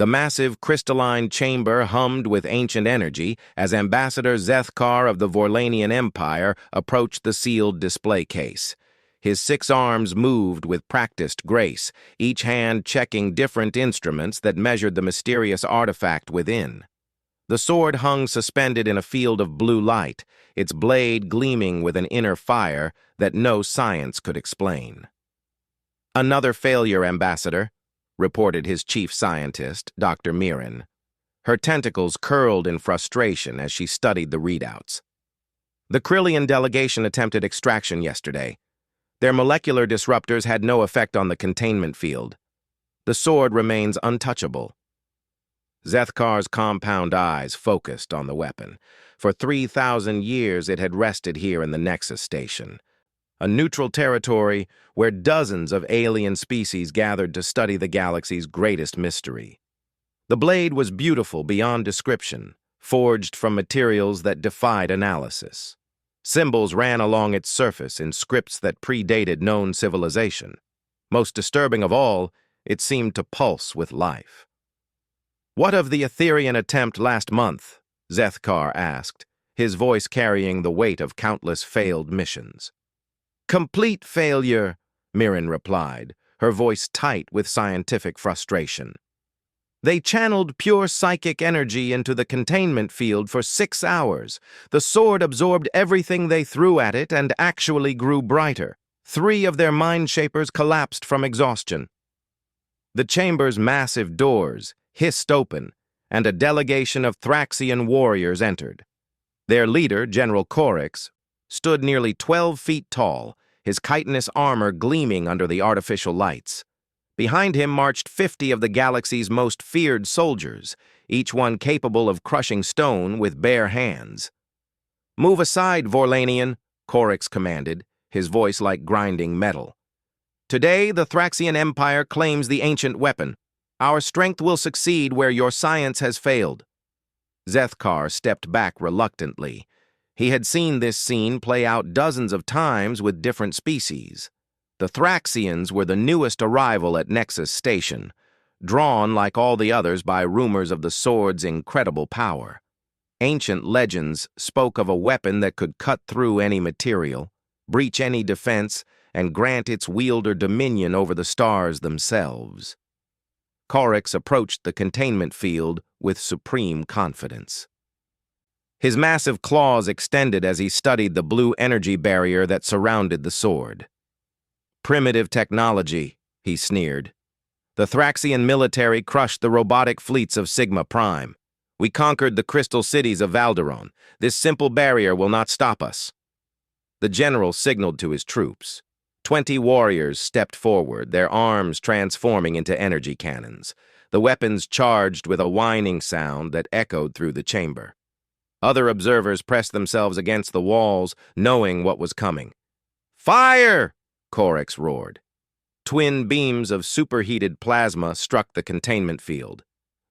The massive crystalline chamber hummed with ancient energy as Ambassador Zethkar of the Vorlanian Empire approached the sealed display case. His 6 arms moved with practiced grace, each hand checking different instruments that measured the mysterious artifact within. The sword hung suspended in a field of blue light, its blade gleaming with an inner fire that no science could explain. "Another failure, Ambassador," reported his chief scientist, Dr. Mirren. Her tentacles curled in frustration as she studied the readouts. "The Krillian delegation attempted extraction yesterday. Their molecular disruptors had no effect on the containment field. The sword remains untouchable." Zethkar's compound eyes focused on the weapon. For 3,000 years it had rested here in the Nexus Station, a neutral territory where dozens of alien species gathered to study the galaxy's greatest mystery. The blade was beautiful beyond description, forged from materials that defied analysis. Symbols ran along its surface in scripts that predated known civilization. Most disturbing of all, it seemed to pulse with life. "What of the Etherian attempt last month?" Zethkar asked, his voice carrying the weight of countless failed missions. "Complete failure," Mirren replied, her voice tight with scientific frustration. "They channeled pure psychic energy into the containment field for 6 hours. The sword absorbed everything they threw at it and actually grew brighter. 3 of their mind shapers collapsed from exhaustion." The chamber's massive doors hissed open, and a delegation of Thraxian warriors entered. Their leader, General Korix, stood nearly 12 feet tall, his chitinous armor gleaming under the artificial lights. Behind him marched 50 of the galaxy's most feared soldiers, each one capable of crushing stone with bare hands. "Move aside, Vorlanian," Korix commanded, his voice like grinding metal. "Today, the Thraxian Empire claims the ancient weapon. Our strength will succeed where your science has failed." Zethkar stepped back reluctantly. He had seen this scene play out dozens of times with different species. The Thraxians were the newest arrival at Nexus Station, drawn like all the others by rumors of the sword's incredible power. Ancient legends spoke of a weapon that could cut through any material, breach any defense, and grant its wielder dominion over the stars themselves. Korix approached the containment field with supreme confidence. His massive claws extended as he studied the blue energy barrier that surrounded the sword. "Primitive technology," he sneered. "The Thraxian military crushed the robotic fleets of Sigma Prime. We conquered the crystal cities of Valderon. This simple barrier will not stop us." The general signaled to his troops. 20 warriors stepped forward, their arms transforming into energy cannons, the weapons charged with a whining sound that echoed through the chamber. Other observers pressed themselves against the walls, knowing what was coming. "Fire!" Korix roared. Twin beams of superheated plasma struck the containment field.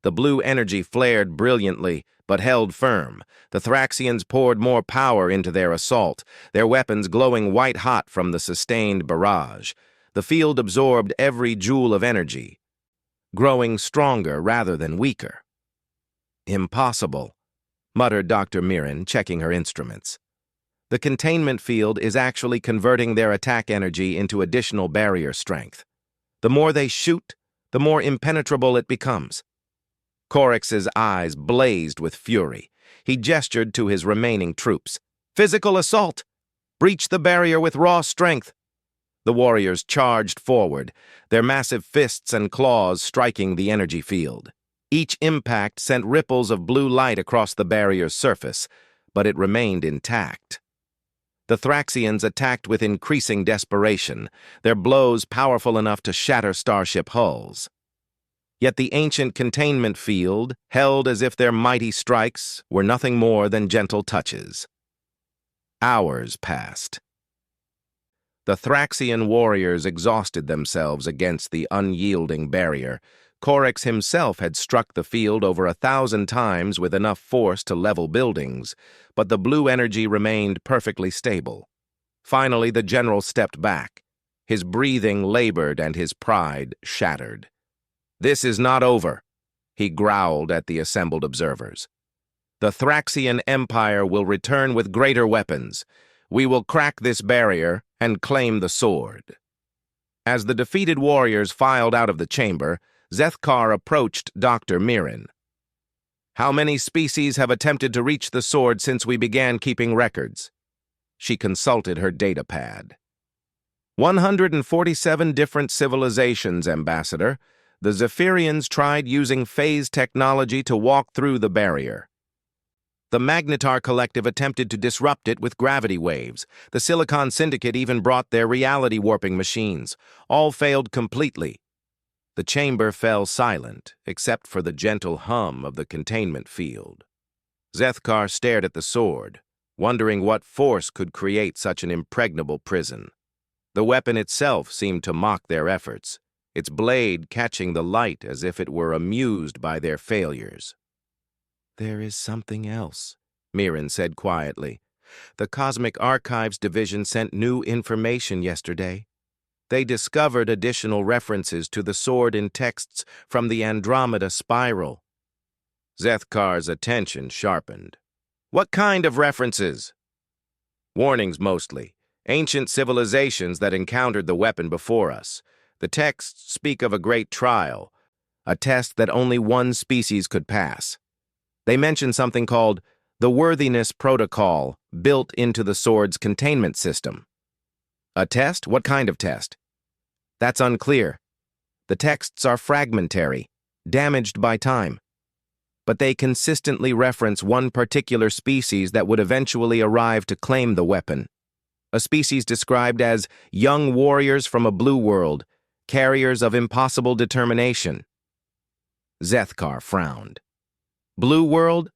The blue energy flared brilliantly, but held firm. The Thraxians poured more power into their assault, their weapons glowing white-hot from the sustained barrage. The field absorbed every joule of energy, growing stronger rather than weaker. "Impossible," muttered Dr. Mirren, checking her instruments. "The containment field is actually converting their attack energy into additional barrier strength. The more they shoot, the more impenetrable it becomes." Korix's eyes blazed with fury. He gestured to his remaining troops. "Physical assault! Breach the barrier with raw strength!" The warriors charged forward, their massive fists and claws striking the energy field. Each impact sent ripples of blue light across the barrier's surface, but it remained intact. The Thraxians attacked with increasing desperation, their blows powerful enough to shatter starship hulls. Yet the ancient containment field held as if their mighty strikes were nothing more than gentle touches. Hours passed. The Thraxian warriors exhausted themselves against the unyielding barrier. Korix himself had struck the field over 1,000 times with enough force to level buildings, but the blue energy remained perfectly stable. Finally, the general stepped back. His breathing labored and his pride shattered. "This is not over," he growled at the assembled observers. The Thraxian Empire will return with greater weapons. We will crack this barrier and claim the sword. As the defeated warriors filed out of the chamber, Zethkar approached Dr. Mirren. How many species have attempted to reach the sword since we began keeping records? She consulted her datapad. 147 different civilizations, Ambassador. The Zephyrians tried using phase technology to walk through the barrier. The Magnetar Collective attempted to disrupt it with gravity waves. The Silicon Syndicate even brought their reality-warping machines. All failed completely. The chamber fell silent, except for the gentle hum of the containment field. Zethkar stared at the sword, wondering what force could create such an impregnable prison. The weapon itself seemed to mock their efforts, its blade catching the light as if it were amused by their failures. There is something else, Mirren said quietly. The Cosmic Archives Division sent new information yesterday. They discovered additional references to the sword in texts from the Andromeda Spiral. Zethkar's attention sharpened. What kind of references? Warnings mostly. Ancient civilizations that encountered the weapon before us. The texts speak of a great trial, a test that only one species could pass. They mention something called the Worthiness Protocol built into the sword's containment system. A test? What kind of test? That's unclear. The texts are fragmentary, damaged by time. But they consistently reference one particular species that would eventually arrive to claim the weapon. A species described as young warriors from a blue world, carriers of impossible determination. Zethkar frowned. Blue world?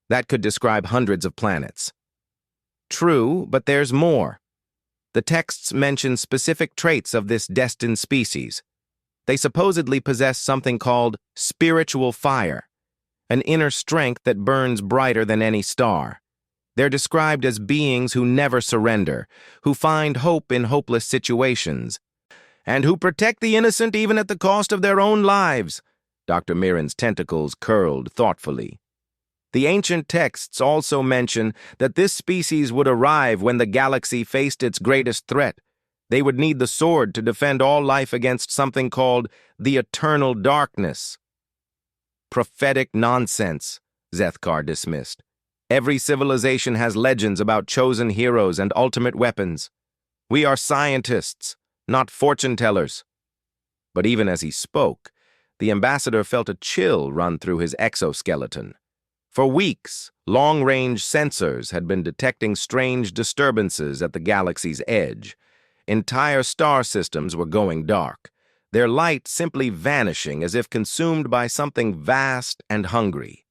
That could describe hundreds of planets. True, but there's more. The texts mention specific traits of this destined species. They supposedly possess something called spiritual fire, an inner strength that burns brighter than any star. They're described as beings who never surrender, who find hope in hopeless situations, and who protect the innocent even at the cost of their own lives. Dr. Mirren's tentacles curled thoughtfully. The ancient texts also mention that this species would arrive when the galaxy faced its greatest threat. They would need the sword to defend all life against something called the eternal darkness. Prophetic nonsense, Zethkar dismissed. Every civilization has legends about chosen heroes and ultimate weapons. We are scientists, not fortune-tellers. But even as he spoke, the ambassador felt a chill run through his exoskeleton. For weeks, long-range sensors had been detecting strange disturbances at the galaxy's edge. Entire star systems were going dark, their light simply vanishing as if consumed by something vast and hungry.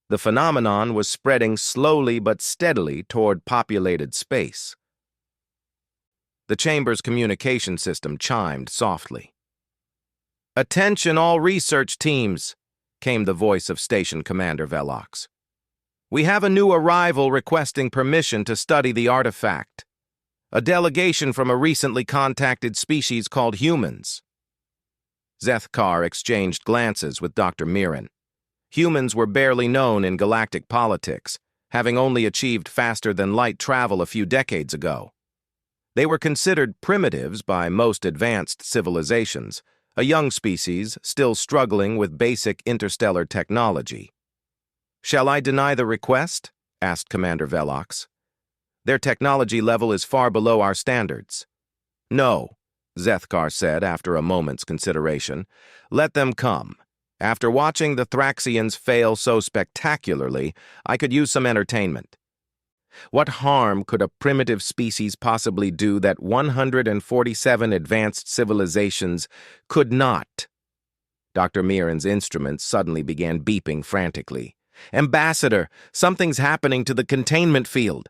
The phenomenon was spreading slowly but steadily toward populated space. The chamber's communication system chimed softly. "Attention all research teams," came the voice of Station Commander Velox. "We have a new arrival requesting permission to study the artifact. A delegation from a recently contacted species called humans." Zethkar exchanged glances with Dr. Mirren. Humans were barely known in galactic politics, having only achieved faster-than-light travel a few decades ago. They were considered primitives by most advanced civilizations, a young species still struggling with basic interstellar technology. "Shall I deny the request?" asked Commander Velox. "Their technology level is far below our standards." "No," Zethkar said after a moment's consideration. "Let them come. After watching the Thraxians fail so spectacularly, I could use some entertainment. What harm could a primitive species possibly do that 147 advanced civilizations could not?" Dr. Mirren's instruments suddenly began beeping frantically. "Ambassador, something's happening to the containment field."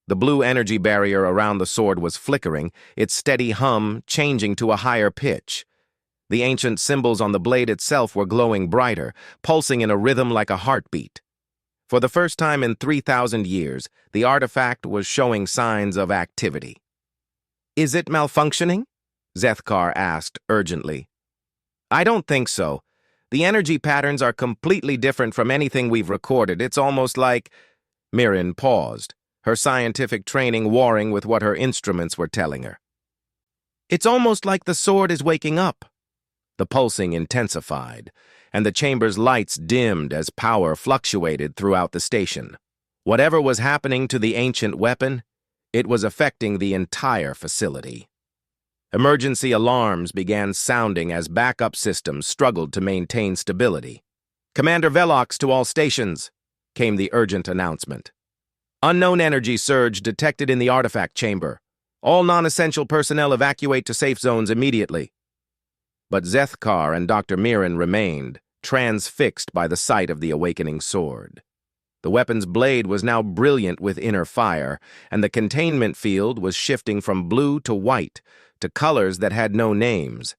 The blue energy barrier around the sword was flickering, its steady hum changing to a higher pitch. The ancient symbols on the blade itself were glowing brighter, pulsing in a rhythm like a heartbeat. For the first time in 3,000 years, the artifact was showing signs of activity. "Is it malfunctioning?" Zethkar asked urgently. "I don't think so. The energy patterns are completely different from anything we've recorded. It's almost like... Mirren paused, her scientific training warring with what her instruments were telling her. It's almost like the sword is waking up. The pulsing intensified, and the chamber's lights dimmed as power fluctuated throughout the station. Whatever was happening to the ancient weapon, it was affecting the entire facility. Emergency alarms began sounding as backup systems struggled to maintain stability. "Commander Velox to all stations," came the urgent announcement. "Unknown energy surge detected in the artifact chamber. All non-essential personnel evacuate to safe zones immediately." But Zethkar and Dr. Mirren remained, transfixed by the sight of the awakening sword. The weapon's blade was now brilliant with inner fire, and the containment field was shifting from blue to white, to colors that had no names.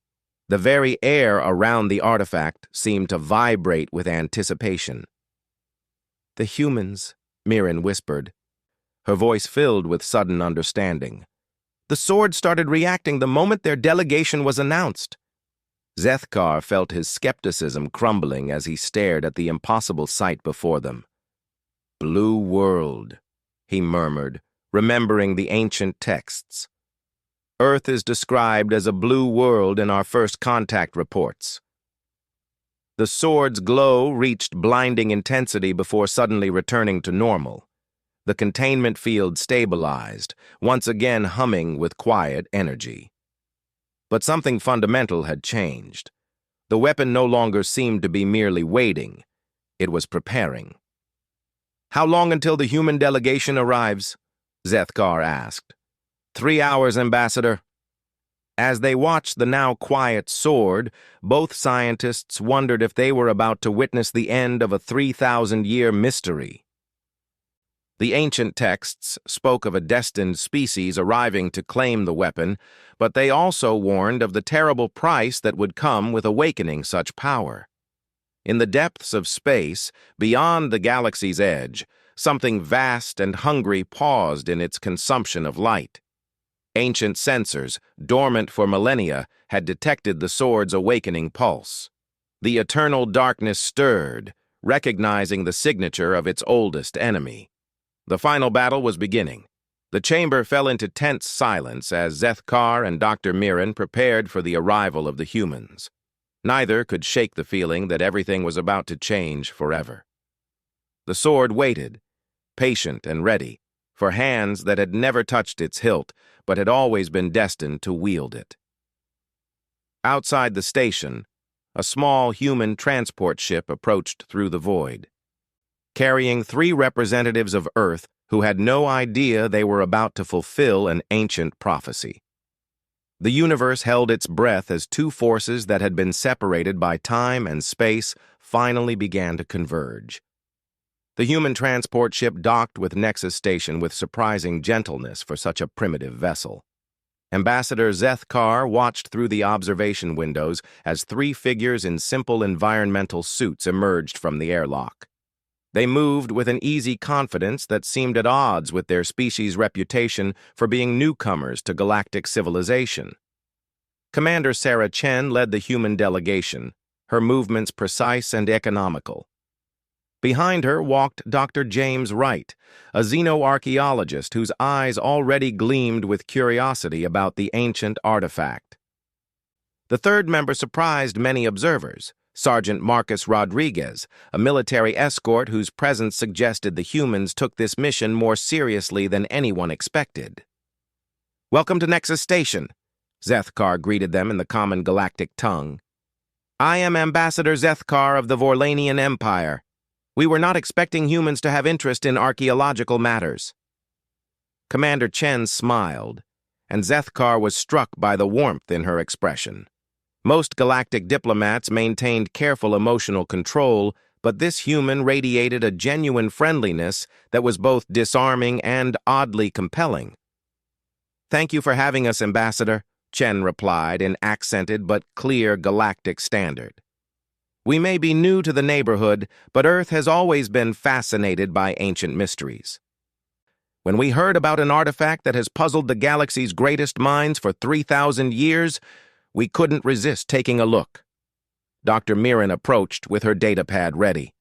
The very air around the artifact seemed to vibrate with anticipation. "The humans," Mirren whispered, her voice filled with sudden understanding. "The sword started reacting the moment their delegation was announced." Zethkar felt his skepticism crumbling as he stared at the impossible sight before them. "Blue world," he murmured, remembering the ancient texts. "Earth is described as a blue world in our first contact reports." The sword's glow reached blinding intensity before suddenly returning to normal. The containment field stabilized, once again humming with quiet energy. But something fundamental had changed. The weapon no longer seemed to be merely waiting. It was preparing. "How long until the human delegation arrives?" Zethkar asked. 3 hours, Ambassador." As they watched the now quiet sword, both scientists wondered if they were about to witness the end of a 3,000-year mystery. The ancient texts spoke of a destined species arriving to claim the weapon, but they also warned of the terrible price that would come with awakening such power. In the depths of space, beyond the galaxy's edge, something vast and hungry paused in its consumption of light. Ancient sensors, dormant for millennia, had detected the sword's awakening pulse. The eternal darkness stirred, recognizing the signature of its oldest enemy. The final battle was beginning. The chamber fell into tense silence as Zethkar and Dr. Mirren prepared for the arrival of the humans. Neither could shake the feeling that everything was about to change forever. The sword waited, patient and ready, for hands that had never touched its hilt, but had always been destined to wield it. Outside the station, a small human transport ship approached through the void, carrying 3 representatives of Earth who had no idea they were about to fulfill an ancient prophecy. The universe held its breath as 2 forces that had been separated by time and space finally began to converge. The human transport ship docked with Nexus Station with surprising gentleness for such a primitive vessel. Ambassador Zethkar watched through the observation windows as 3 figures in simple environmental suits emerged from the airlock. They moved with an easy confidence that seemed at odds with their species' reputation for being newcomers to galactic civilization. Commander Sarah Chen led the human delegation, her movements precise and economical. Behind her walked Dr. James Wright, a xenoarchaeologist whose eyes already gleamed with curiosity about the ancient artifact. The third member surprised many observers, Sergeant Marcus Rodriguez, a military escort whose presence suggested the humans took this mission more seriously than anyone expected. "Welcome to Nexus Station," Zethkar greeted them in the common galactic tongue. "I am Ambassador Zethkar of the Vorlanian Empire. We were not expecting humans to have interest in archaeological matters." Commander Chen smiled, and Zethkar was struck by the warmth in her expression. Most galactic diplomats maintained careful emotional control, but this human radiated a genuine friendliness that was both disarming and oddly compelling. "Thank you for having us, Ambassador," Chen replied in accented but clear galactic standard. "We may be new to the neighborhood, but Earth has always been fascinated by ancient mysteries. When we heard about an artifact that has puzzled the galaxy's greatest minds for 3,000 years, we couldn't resist taking a look." Dr. Mirren approached with her datapad ready.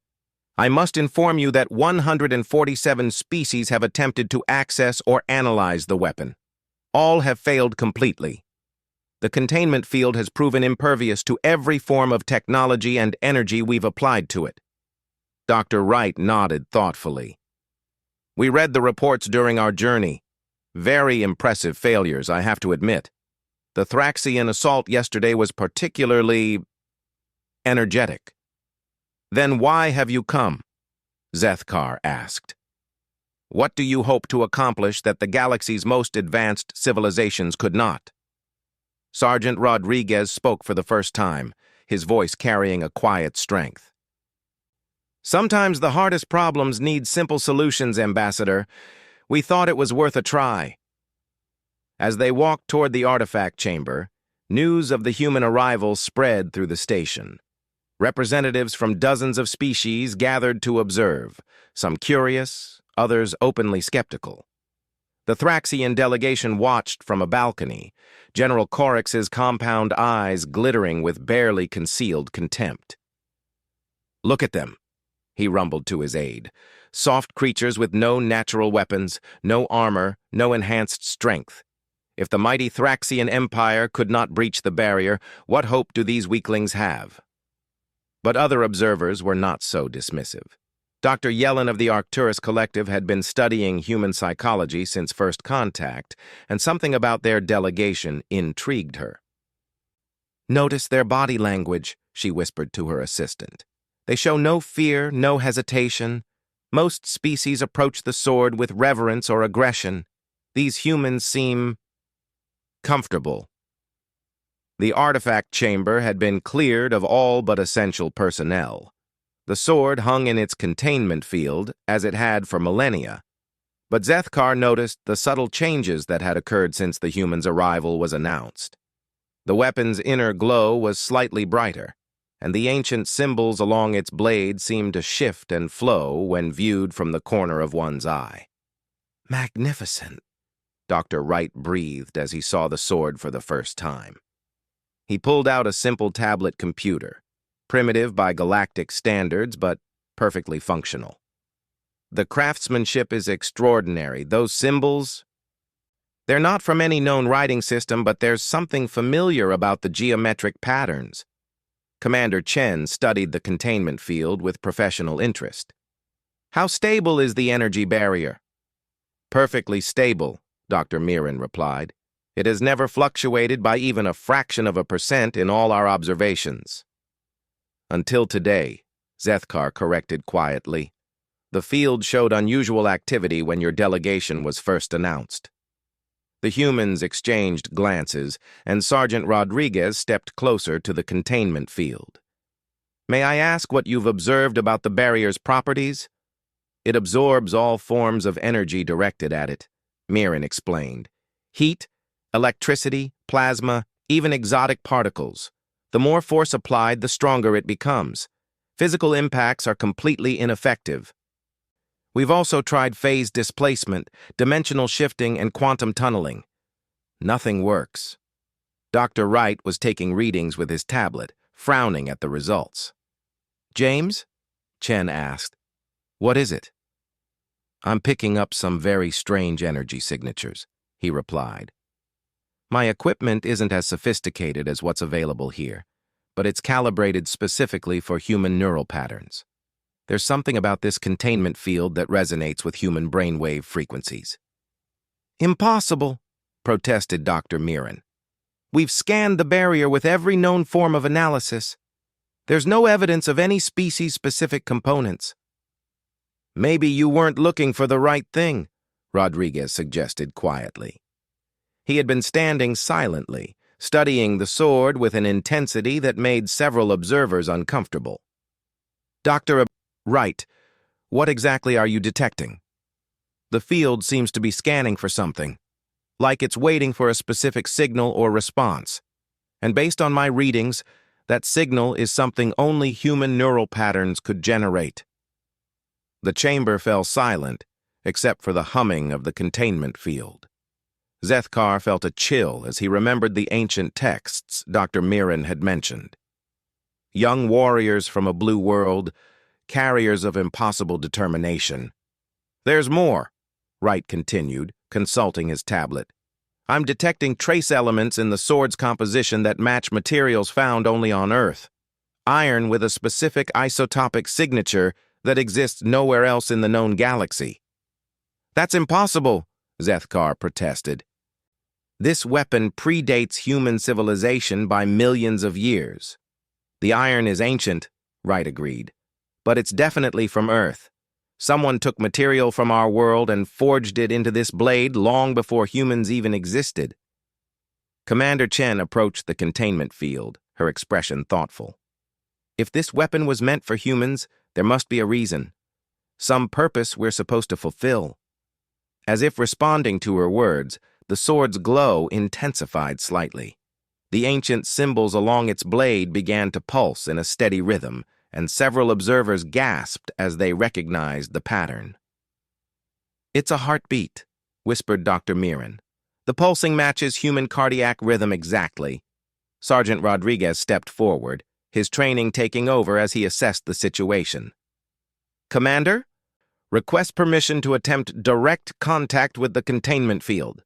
I must inform you that 147 species have attempted to access or analyze the weapon. All have failed completely. The containment field has proven impervious to every form of technology and energy we've applied to it. Dr. Wright nodded thoughtfully. We read the reports during our journey. Very impressive failures, I have to admit. The Thraxian assault yesterday was particularly energetic. Then why have you come? Zethkar asked. What do you hope to accomplish that the galaxy's most advanced civilizations could not? Sergeant Rodriguez spoke for the first time, his voice carrying a quiet strength. Sometimes the hardest problems need simple solutions, Ambassador. We thought it was worth a try. As they walked toward the artifact chamber, news of the human arrival spread through the station. Representatives from dozens of species gathered to observe, some curious, others openly skeptical. The Thraxian delegation watched from a balcony, General Corix's compound eyes glittering with barely concealed contempt. Look at them, he rumbled to his aide. Soft creatures with no natural weapons, no armor, no enhanced strength. If the mighty Thraxian Empire could not breach the barrier, what hope do these weaklings have? But other observers were not so dismissive. Dr. Yellen of the Arcturus Collective had been studying human psychology since first contact, and something about their delegation intrigued her. Notice their body language, she whispered to her assistant. They show no fear, no hesitation. Most species approach the sword with reverence or aggression. These humans seem comfortable. The artifact chamber had been cleared of all but essential personnel. The sword hung in its containment field, as it had for millennia. But Zethkar noticed the subtle changes that had occurred since the human's arrival was announced. The weapon's inner glow was slightly brighter, and the ancient symbols along its blade seemed to shift and flow when viewed from the corner of one's eye. Magnificent, Dr. Wright breathed as he saw the sword for the first time. He pulled out a simple tablet computer, primitive by galactic standards, but perfectly functional. The craftsmanship is extraordinary. Those symbols, they're not from any known writing system, but there's something familiar about the geometric patterns. Commander Chen studied the containment field with professional interest. How stable is the energy barrier? Perfectly stable, Dr. Mirren replied. It has never fluctuated by even a fraction of a percent in all our observations. Until today, Zethkar corrected quietly. The field showed unusual activity when your delegation was first announced. The humans exchanged glances, and Sergeant Rodriguez stepped closer to the containment field. May I ask what you've observed about the barrier's properties? It absorbs all forms of energy directed at it, Mirren explained. Heat, electricity, plasma, even exotic particles. The more force applied, the stronger it becomes. Physical impacts are completely ineffective. We've also tried phase displacement, dimensional shifting, and quantum tunneling. Nothing works. Dr. Wright was taking readings with his tablet, frowning at the results. James? Chen asked. What is it? I'm picking up some very strange energy signatures, he replied. My equipment isn't as sophisticated as what's available here, but it's calibrated specifically for human neural patterns. There's something about this containment field that resonates with human brainwave frequencies. Impossible, protested Dr. Mirren. We've scanned the barrier with every known form of analysis. There's no evidence of any species-specific components. Maybe you weren't looking for the right thing, Rodriguez suggested quietly. He had been standing silently, studying the sword with an intensity that made several observers uncomfortable. Dr. Wright, what exactly are you detecting? The field seems to be scanning for something, like it's waiting for a specific signal or response. And based on my readings, that signal is something only human neural patterns could generate. The chamber fell silent, except for the humming of the containment field. Zethkar felt a chill as he remembered the ancient texts Dr. Mirren had mentioned. young warriors from a blue world, carriers of impossible determination. There's more, Wright continued, consulting his tablet. I'm detecting trace elements in the sword's composition that match materials found only on Earth. Iron with a specific isotopic signature that exists nowhere else in the known galaxy. That's impossible, Zethkar protested. This weapon predates human civilization by millions of years. The iron is ancient, Wright agreed, but it's definitely from Earth. Someone took material from our world and forged it into this blade long before humans even existed. Commander Chen approached the containment field, her expression thoughtful. If this weapon was meant for humans, there must be a reason. Some purpose we're supposed to fulfill. As if responding to her words, the sword's glow intensified slightly. The ancient symbols along its blade began to pulse in a steady rhythm, and several observers gasped as they recognized the pattern. It's a heartbeat, whispered Dr. Mirren. The pulsing matches human cardiac rhythm exactly. Sergeant Rodriguez stepped forward, his training taking over as he assessed the situation. Commander, request permission to attempt direct contact with the containment field.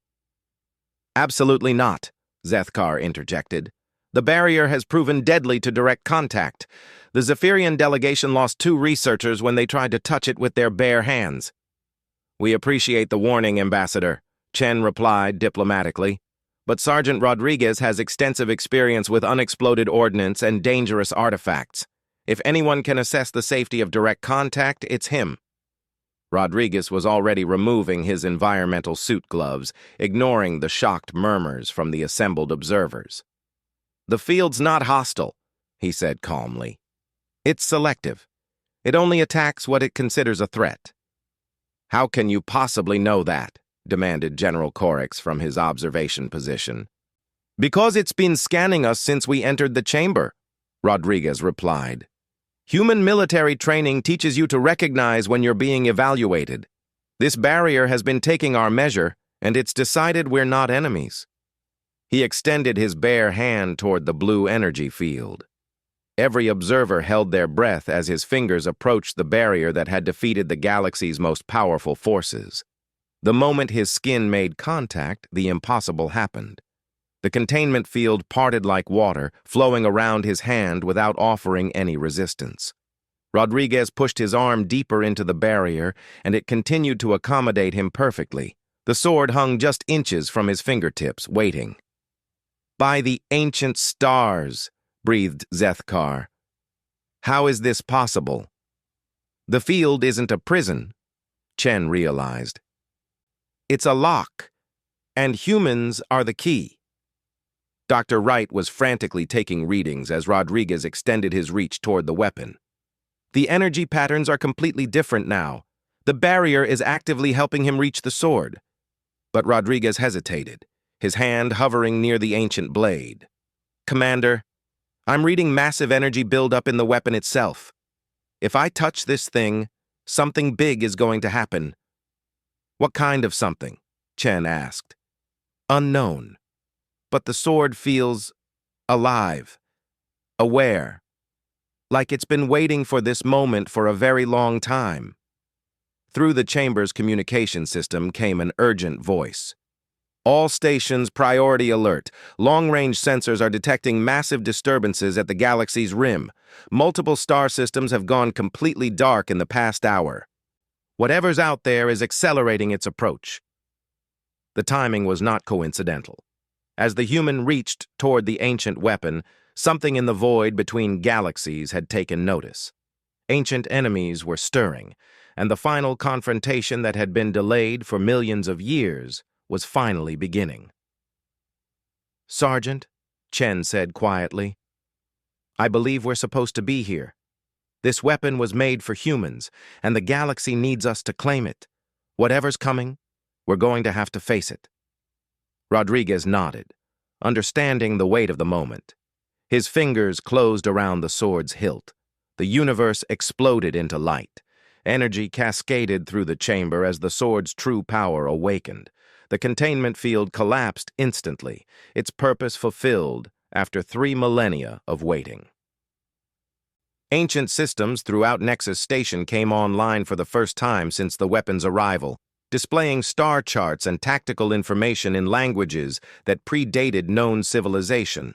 Absolutely not, Zethkar interjected. The barrier has proven deadly to direct contact. The Zephyrian delegation lost 2 researchers when they tried to touch it with their bare hands. We appreciate the warning, Ambassador, Chen replied diplomatically. But Sergeant Rodriguez has extensive experience with unexploded ordnance and dangerous artifacts. If anyone can assess the safety of direct contact, it's him. Rodriguez was already removing his environmental suit gloves, ignoring the shocked murmurs from the assembled observers. The field's not hostile, he said calmly. It's selective. It only attacks what it considers a threat. How can you possibly know that? Demanded General Corix from his observation position. Because it's been scanning us since we entered the chamber, Rodriguez replied. Human military training teaches you to recognize when you're being evaluated. This barrier has been taking our measure, and it's decided we're not enemies. He extended his bare hand toward the blue energy field. Every observer held their breath as his fingers approached the barrier that had defeated the galaxy's most powerful forces. The moment his skin made contact, the impossible happened. The containment field parted like water, flowing around his hand without offering any resistance. Rodriguez pushed his arm deeper into the barrier, and it continued to accommodate him perfectly. The sword hung just inches from his fingertips, waiting. By the ancient stars, breathed Zethkar. How is this possible? The field isn't a prison, Chen realized. It's a lock, and humans are the key. Dr. Wright was frantically taking readings as Rodriguez extended his reach toward the weapon. The energy patterns are completely different now. The barrier is actively helping him reach the sword. But Rodriguez hesitated, his hand hovering near the ancient blade. Commander, I'm reading massive energy buildup in the weapon itself. If I touch this thing, something big is going to happen. What kind of something? Chen asked. Unknown. But the sword feels alive, aware, like it's been waiting for this moment for a very long time. Through the chamber's communication system came an urgent voice. All stations, priority alert. Long-range sensors are detecting massive disturbances at the galaxy's rim. Multiple star systems have gone completely dark in the past hour. Whatever's out there is accelerating its approach. The timing was not coincidental. As the human reached toward the ancient weapon, something in the void between galaxies had taken notice. Ancient enemies were stirring, and the final confrontation that had been delayed for millions of years was finally beginning. Sergeant, Chen said quietly, I believe we're supposed to be here. This weapon was made for humans, and the galaxy needs us to claim it. Whatever's coming, we're going to have to face it. Rodriguez nodded, understanding the weight of the moment. His fingers closed around the sword's hilt. The universe exploded into light. Energy cascaded through the chamber as the sword's true power awakened. The containment field collapsed instantly, its purpose fulfilled after 3 millennia of waiting. Ancient systems throughout Nexus Station came online for the first time since the weapon's arrival, displaying star charts and tactical information in languages that predated known civilization.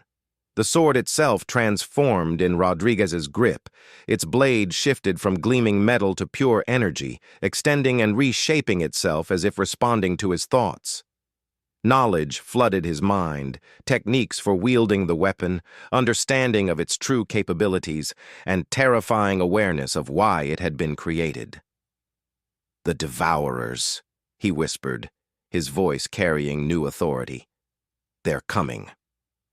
The sword itself transformed in Rodriguez's grip. Its blade shifted from gleaming metal to pure energy, extending and reshaping itself as if responding to his thoughts. Knowledge flooded his mind, techniques for wielding the weapon, understanding of its true capabilities, and terrifying awareness of why it had been created. "The Devourers," he whispered, his voice carrying new authority. "They're coming.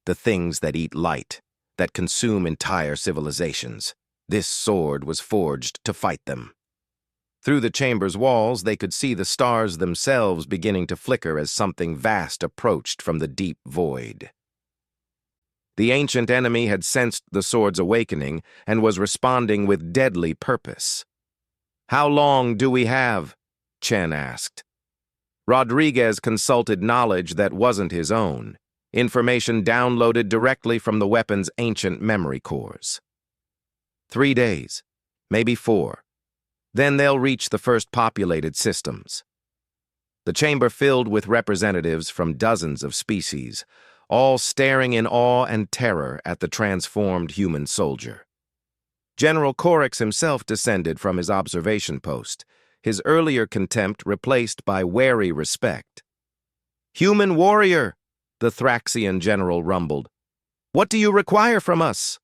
The things that eat light, that consume entire civilizations. This sword was forged to fight them." Through the chamber's walls, they could see the stars themselves beginning to flicker as something vast approached from the deep void. The ancient enemy had sensed the sword's awakening and was responding with deadly purpose. "How long do we have?" Chen asked. Rodriguez consulted knowledge that wasn't his own, information downloaded directly from the weapon's ancient memory cores. 3 days, maybe 4. Then they'll reach the first populated systems. The chamber filled with representatives from dozens of species, all staring in awe and terror at the transformed human soldier. General Corix himself descended from his observation post, his earlier contempt replaced by wary respect. "Human warrior," the Thraxian general rumbled. "What do you require from us?"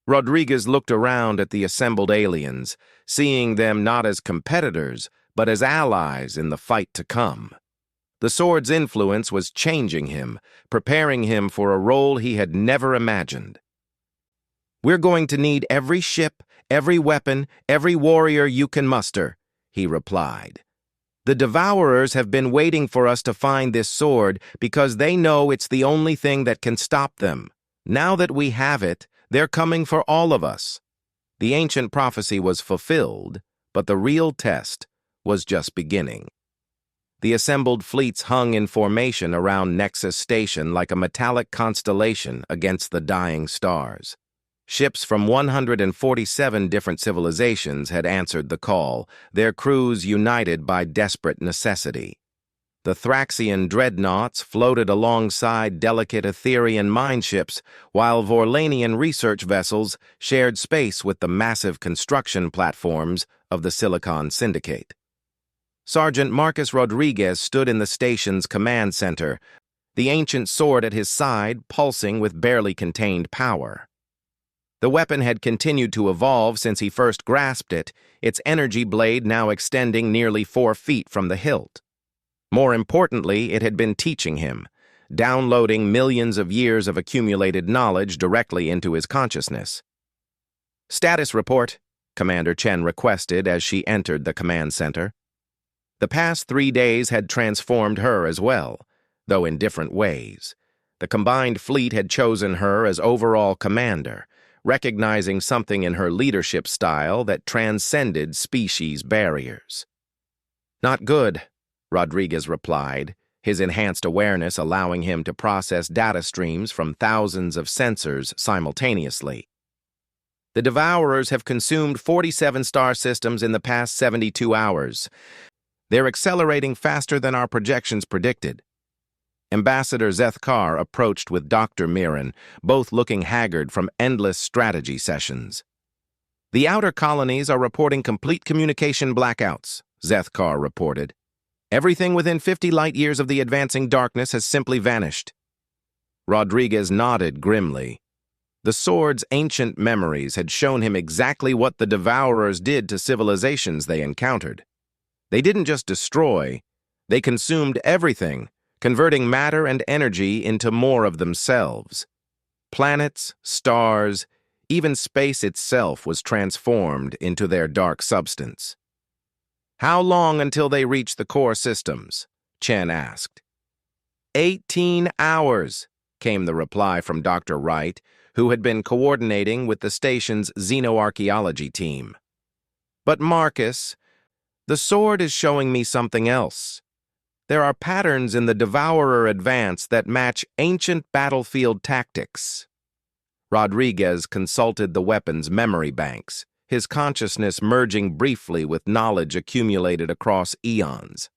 Rodriguez looked around at the assembled aliens, seeing them not as competitors, but as allies in the fight to come. The sword's influence was changing him, preparing him for a role he had never imagined. "We're going to need every ship, every weapon, every warrior you can muster," he replied. "The Devourers have been waiting for us to find this sword because they know it's the only thing that can stop them. Now that we have it, they're coming for all of us." The ancient prophecy was fulfilled, but the real test was just beginning. The assembled fleets hung in formation around Nexus Station like a metallic constellation against the dying stars. Ships from 147 different civilizations had answered the call, their crews united by desperate necessity. The Thraxian dreadnoughts floated alongside delicate Etherian mineships, while Vorlanian research vessels shared space with the massive construction platforms of the Silicon Syndicate. Sergeant Marcus Rodriguez stood in the station's command center, the ancient sword at his side pulsing with barely contained power. The weapon had continued to evolve since he first grasped it, its energy blade now extending nearly 4 feet from the hilt. More importantly, it had been teaching him, downloading millions of years of accumulated knowledge directly into his consciousness. "Status report," Commander Chen requested as she entered the command center. The past 3 days had transformed her as well, though in different ways. The combined fleet had chosen her as overall commander, recognizing something in her leadership style that transcended species barriers. "Not good," Rodriguez replied, his enhanced awareness allowing him to process data streams from thousands of sensors simultaneously. "The Devourers have consumed 47 star systems in the past 72 hours. They're accelerating faster than our projections predicted." Ambassador Zethkar approached with Dr. Mirren, both looking haggard from endless strategy sessions. "The outer colonies are reporting complete communication blackouts," Zethkar reported. "Everything within 50 light-years of the advancing darkness has simply vanished." Rodriguez nodded grimly. The sword's ancient memories had shown him exactly what the Devourers did to civilizations they encountered. They didn't just destroy, they consumed everything, converting matter and energy into more of themselves. Planets, stars, even space itself was transformed into their dark substance. "How long until they reach the core systems?" Chen asked. 18 hours, came the reply from Dr. Wright, who had been coordinating with the station's xenoarchaeology team. "But Marcus, the sword is showing me something else. There are patterns in the Devourer advance that match ancient battlefield tactics." Rodriguez consulted the weapon's memory banks, his consciousness merging briefly with knowledge accumulated across eons.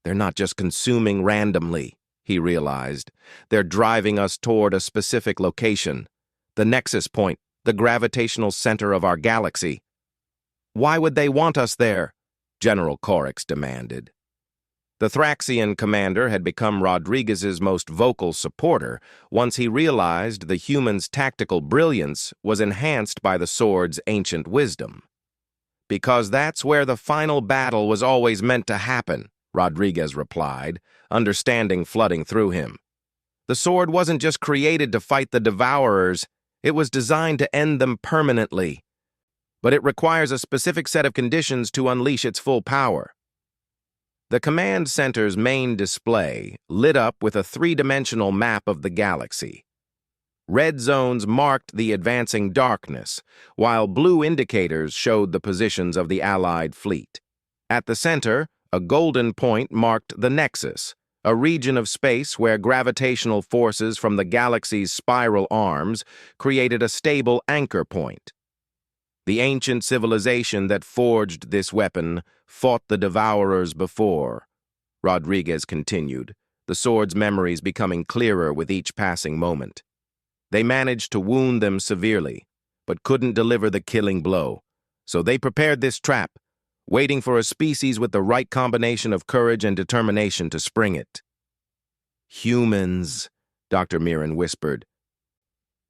They're not just consuming randomly, he realized. They're driving us toward a specific location, the nexus point, the gravitational center of our galaxy. Why would they want us there? General Corix demanded. The Thraxian commander had become Rodriguez's most vocal supporter once he realized the human's tactical brilliance was enhanced by the sword's ancient wisdom. Because that's where the final battle was always meant to happen, Rodriguez replied, understanding flooding through him. The sword wasn't just created to fight the Devourers, it was designed to end them permanently. But it requires a specific set of conditions to unleash its full power. The command center's main display lit up with a three-dimensional map of the galaxy. Red zones marked the advancing darkness, while blue indicators showed the positions of the Allied fleet. At the center, a golden point marked the nexus, a region of space where gravitational forces from the galaxy's spiral arms created a stable anchor point. The ancient civilization that forged this weapon fought the Devourers before, Rodriguez continued, the sword's memories becoming clearer with each passing moment. They managed to wound them severely, but couldn't deliver the killing blow, so they prepared this trap, waiting for a species with the right combination of courage and determination to spring it. Humans, Dr. Mirren whispered.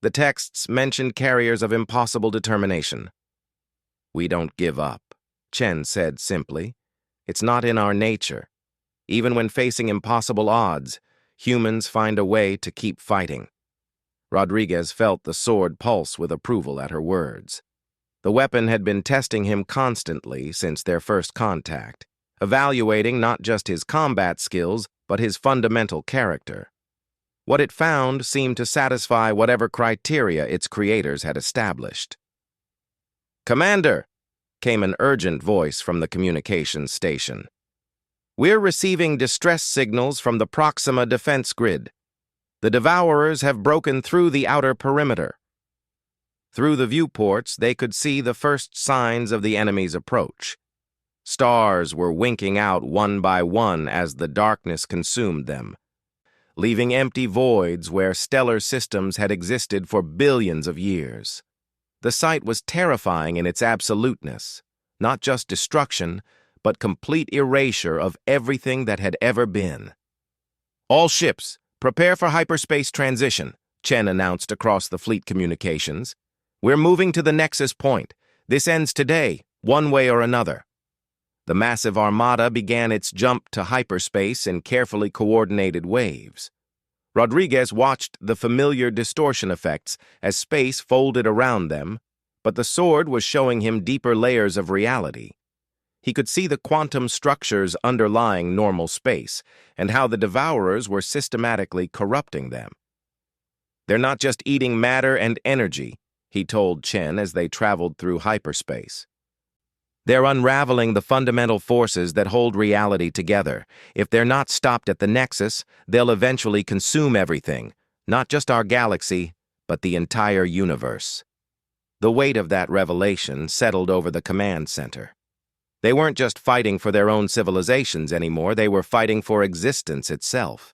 The texts mentioned carriers of impossible determination. We don't give up, Chen said simply. It's not in our nature. Even when facing impossible odds, humans find a way to keep fighting. Rodriguez felt the sword pulse with approval at her words. The weapon had been testing him constantly since their first contact, evaluating not just his combat skills, but his fundamental character. What it found seemed to satisfy whatever criteria its creators had established. "Commander," came an urgent voice from the communications station. "We're receiving distress signals from the Proxima defense grid. The Devourers have broken through the outer perimeter." Through the viewports, they could see the first signs of the enemy's approach. Stars were winking out one by one as the darkness consumed them, leaving empty voids where stellar systems had existed for billions of years. The sight was terrifying in its absoluteness, not just destruction, but complete erasure of everything that had ever been. "All ships, prepare for hyperspace transition," Chen announced across the fleet communications. "We're moving to the nexus point. This ends today, one way or another." The massive armada began its jump to hyperspace in carefully coordinated waves. Rodriguez watched the familiar distortion effects as space folded around them, but the sword was showing him deeper layers of reality. He could see the quantum structures underlying normal space and how the Devourers were systematically corrupting them. "They're not just eating matter and energy," he told Chen as they traveled through hyperspace. "They're unraveling the fundamental forces that hold reality together. If they're not stopped at the nexus, they'll eventually consume everything, not just our galaxy, but the entire universe." The weight of that revelation settled over the command center. They weren't just fighting for their own civilizations anymore, they were fighting for existence itself.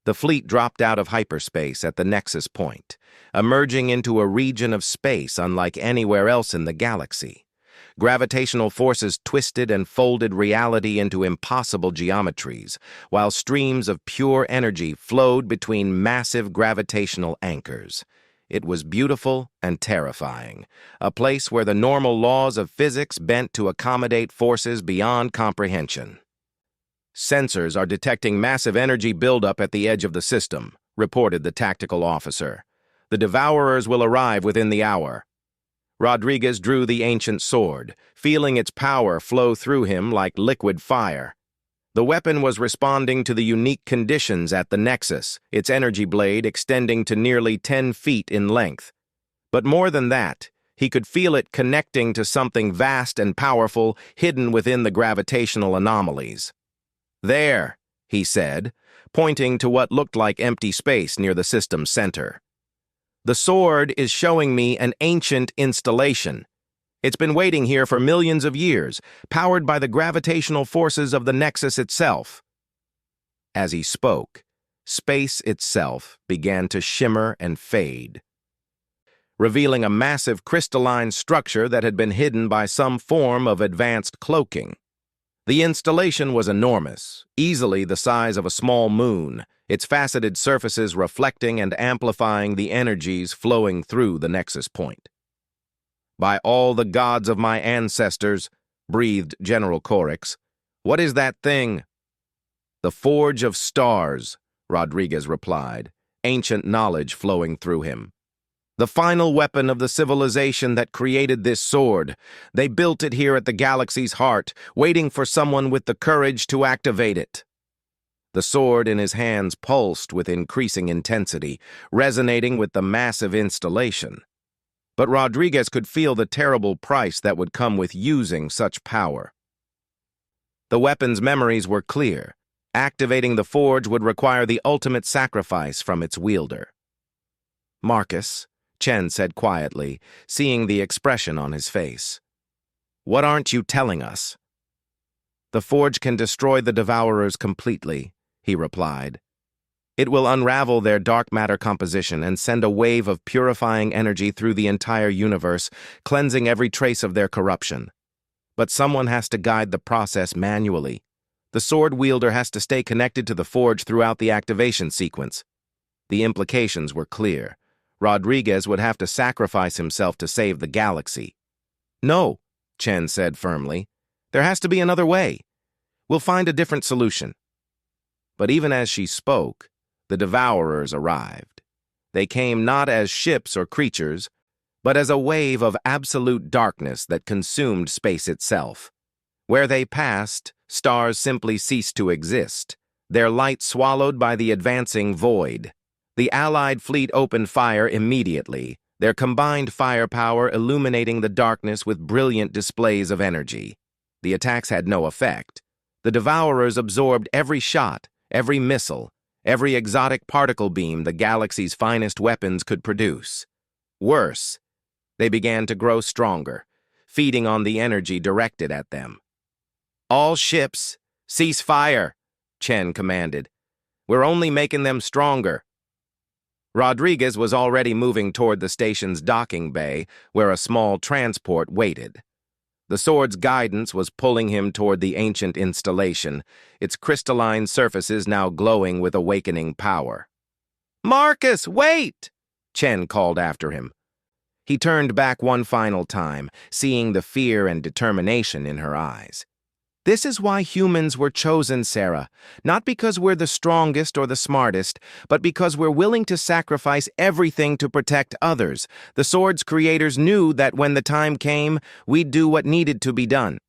The fleet dropped out of hyperspace at the nexus point, emerging into a region of space unlike anywhere else in the galaxy. Gravitational forces twisted and folded reality into impossible geometries, while streams of pure energy flowed between massive gravitational anchors. It was beautiful and terrifying, a place where the normal laws of physics bent to accommodate forces beyond comprehension. "Sensors are detecting massive energy buildup at the edge of the system," reported the tactical officer. "The Devourers will arrive within the hour." Rodriguez drew the ancient sword, feeling its power flow through him like liquid fire. The weapon was responding to the unique conditions at the nexus, its energy blade extending to nearly 10 feet in length. But more than that, he could feel it connecting to something vast and powerful hidden within the gravitational anomalies. "There," he said, pointing to what looked like empty space near the system's center. The sword is showing me an ancient installation. It's been waiting here for millions of years, powered by the gravitational forces of the Nexus itself. As he spoke, space itself began to shimmer and fade, revealing a massive crystalline structure that had been hidden by some form of advanced cloaking. The installation was enormous, easily the size of a small moon, its faceted surfaces reflecting and amplifying the energies flowing through the Nexus point. "By all the gods of my ancestors," breathed General Corix, "what is that thing?" "The Forge of Stars," Rodriguez replied, ancient knowledge flowing through him. "The final weapon of the civilization that created this sword. They built it here at the galaxy's heart, waiting for someone with the courage to activate it." The sword in his hands pulsed with increasing intensity, resonating with the massive installation. But Rodriguez could feel the terrible price that would come with using such power. The weapon's memories were clear. Activating the forge would require the ultimate sacrifice from its wielder. "Marcus," Chen said quietly, seeing the expression on his face, "what aren't you telling us?" "The forge can destroy the Devourers completely," he replied. "It will unravel their dark matter composition and send a wave of purifying energy through the entire universe, cleansing every trace of their corruption. But someone has to guide the process manually. The sword wielder has to stay connected to the forge throughout the activation sequence." The implications were clear. Rodriguez would have to sacrifice himself to save the galaxy. "No," Chen said firmly. "There has to be another way. We'll find a different solution." But even as she spoke, the Devourers arrived. They came not as ships or creatures, but as a wave of absolute darkness that consumed space itself. Where they passed, stars simply ceased to exist, their light swallowed by the advancing void. The Allied fleet opened fire immediately, their combined firepower illuminating the darkness with brilliant displays of energy. The attacks had no effect. The Devourers absorbed every shot, every missile, every exotic particle beam the galaxy's finest weapons could produce. Worse, they began to grow stronger, feeding on the energy directed at them. "All ships, cease fire," Chen commanded. "We're only making them stronger." Rodriguez was already moving toward the station's docking bay, where a small transport waited. The sword's guidance was pulling him toward the ancient installation, its crystalline surfaces now glowing with awakening power. "Marcus, wait!" Chen called after him. He turned back one final time, seeing the fear and determination in her eyes. "This is why humans were chosen, Sarah. Not because we're the strongest or the smartest, but because we're willing to sacrifice everything to protect others. The sword's creators knew that when the time came, we'd do what needed to be done."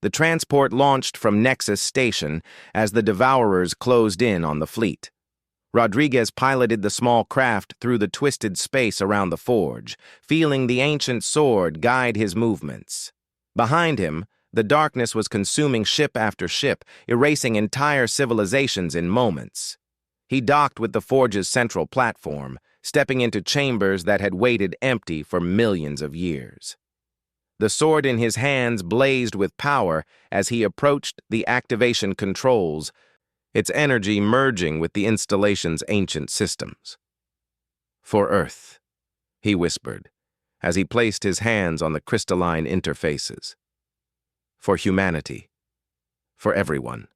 The transport launched from Nexus Station as the Devourers closed in on the fleet. Rodriguez piloted the small craft through the twisted space around the forge, feeling the ancient sword guide his movements. Behind him, the darkness was consuming ship after ship, erasing entire civilizations in moments. He docked with the forge's central platform, stepping into chambers that had waited empty for millions of years. The sword in his hands blazed with power as he approached the activation controls, its energy merging with the installation's ancient systems. "For Earth," he whispered, as he placed his hands on the crystalline interfaces. "For humanity. For everyone."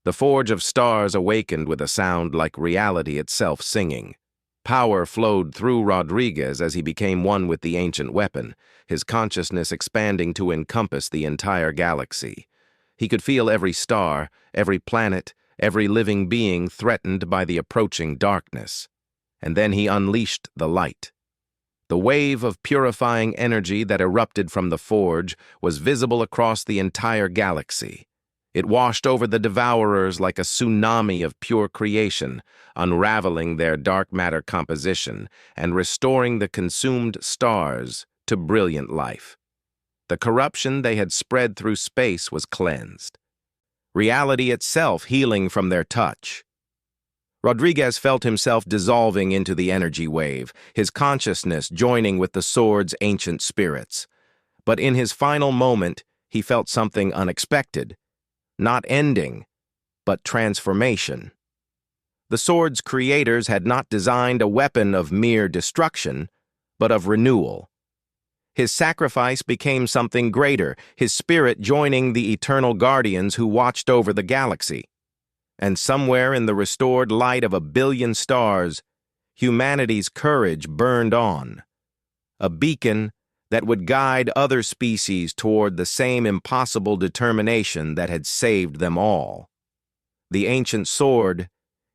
The Forge of Stars awakened with a sound like reality itself singing. Power flowed through Rodriguez as he became one with the ancient weapon, his consciousness expanding to encompass the entire galaxy. He could feel every star, every planet, every living being threatened by the approaching darkness. And then he unleashed the light. The wave of purifying energy that erupted from the forge was visible across the entire galaxy. It washed over the Devourers like a tsunami of pure creation, unraveling their dark matter composition and restoring the consumed stars to brilliant life. The corruption they had spread through space was cleansed, reality itself healing from their touch. Rodriguez felt himself dissolving into the energy wave, his consciousness joining with the sword's ancient spirits. But in his final moment, he felt something unexpected. Not ending, but transformation. The sword's creators had not designed a weapon of mere destruction, but of renewal. His sacrifice became something greater, his spirit joining the eternal guardians who watched over the galaxy. And somewhere in the restored light of 1 billion stars, humanity's courage burned on. A beacon that would guide other species toward the same impossible determination that had saved them all. The ancient sword,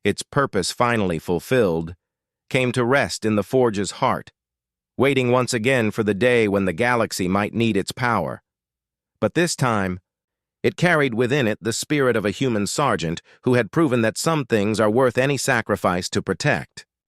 its purpose finally fulfilled, came to rest in the Forge's heart, waiting once again for the day when the galaxy might need its power. But this time, it carried within it the spirit of a human sergeant who had proven that some things are worth any sacrifice to protect.